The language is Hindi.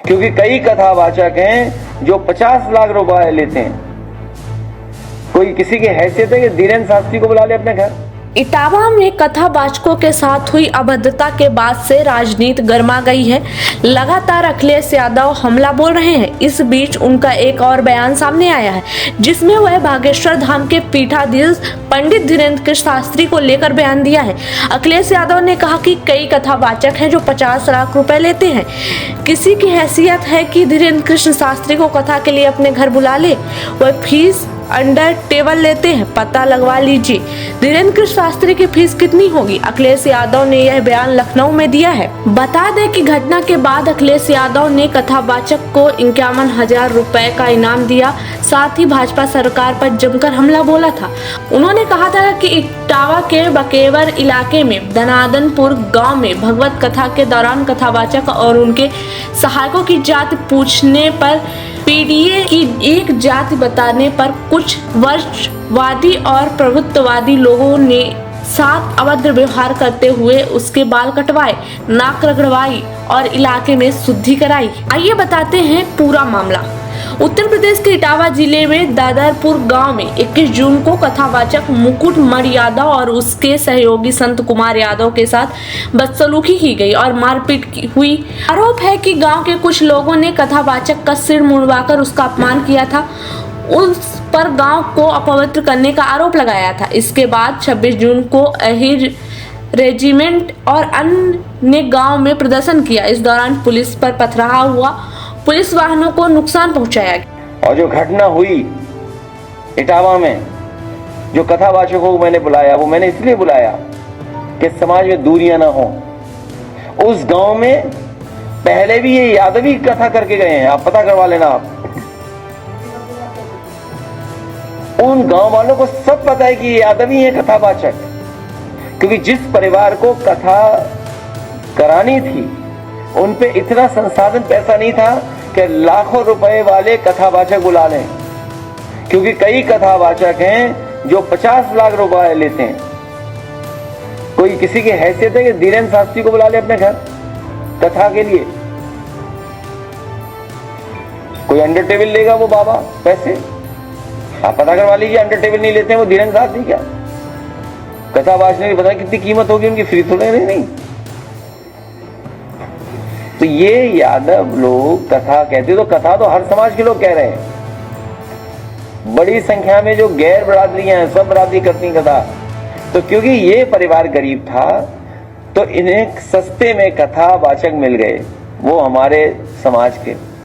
क्योंकि कई कथावाचक हैं जो 50 लाख रुपए लेते हैं। कोई किसी की हैसियत है कि धीरेन्द्र शास्त्री को बुला ले अपने घर? इटावा में कथावाचकों के साथ हुई अभद्रता के बाद से राजनीति गर्मा गई है। लगातार अखिलेश यादव हमला बोल रहे हैं। इस बीच उनका एक और बयान सामने आया है, जिसमें वह बागेश्वर धाम के पीठाधीश पंडित धीरेन्द्र कृष्ण शास्त्री को लेकर बयान दिया है। अखिलेश यादव ने कहा कि कई कथावाचक हैं जो 50 लाख रुपए लेते हैं। किसी की हैसियत है कि धीरेन्द्र कृष्ण शास्त्री को कथा के लिए अपने घर बुला ले? वह फीस अंडर टेबल लेते हैं, पता लगवा लीजिए। धीरेन्द्र कृष्ण शास्त्री की फीस कितनी होगी? अखिलेश यादव ने यह बयान लखनऊ में दिया है। बता दें कि घटना के बाद अखिलेश यादव ने कथावाचक को 51,000 रुपए का इनाम दिया। साथ ही भाजपा सरकार पर जमकर हमला बोला था। उन्होंने कहा था कि इटावा के बकेवर इलाके में दनादनपुर गांव में भगवत कथा के दौरान कथावाचक और उनके सहायकों की जाति पूछने पर पीडीए की एक जाति बताने पर कुछ वर्षवादी और प्रभुत्ववादी लोगों ने साथ अभद्र व्यवहार करते हुए उसके बाल कटवाए, नाक रगड़वाई और इलाके में शुद्धि कराई। आइए बताते हैं पूरा मामला। उत्तर प्रदेश के इटावा जिले में दादरपुर गांव में 21 जून को कथावाचक मुकुट मणि यादव और उसके सहयोगी संत कुमार यादव के साथ बदसलूकी की गई और मारपीट हुई। आरोप है कि गांव के कुछ लोगों ने कथावाचक का सिर मुड़वाकर उसका अपमान किया था। उस पर गांव को अपवित्र करने का आरोप लगाया था। इसके बाद 26 जून को अहिर रेजिमेंट और अन्य ने गांव में प्रदर्शन किया। इस दौरान पुलिस पर पथराव हुआ, पुलिस वाहनों को नुकसान पहुंचाया गया। और जो घटना हुई इटावा में, जो कथावाचकों को मैंने बुलाया, वो मैंने इसलिए बुलाया कि समाज में दूरियां ना हो। उस गांव में पहले भी ये यादवी कथा करके गए हैं, आप पता करवा लेना। आप उन गांव वालों को सब पता है कि ये यादवी है कथावाचक, क्योंकि जिस परिवार को कथा करानी थी उन पे इतना संसाधन पैसा नहीं था कि लाखों रुपए वाले कथावाचक बुला लें। क्योंकि कई कथावाचक हैं जो 50 लाख रुपए लेते हैं। कोई किसी की हैसियत है कि धीरेन्द्र शास्त्री को बुला ले अपने घर कथा के लिए? कोई अंडर टेबल लेगा वो बाबा पैसे? आप पता करवा लीजिए, अंडर टेबल नहीं लेते हैं वो धीरेन्द्र शास्त्री। क्या कथावाचने की पता कितनी कीमत होगी उनकी? फ्री थोड़े नहीं। तो ये यादव लोग कथा कहते, तो कथा तो हर समाज के लोग कह रहे हैं। बड़ी संख्या में जो गैर बरादरियां हैं, सब बरादरी करती कथा। तो क्योंकि ये परिवार गरीब था तो इन्हें सस्ते में कथावाचक मिल गए, वो हमारे समाज के।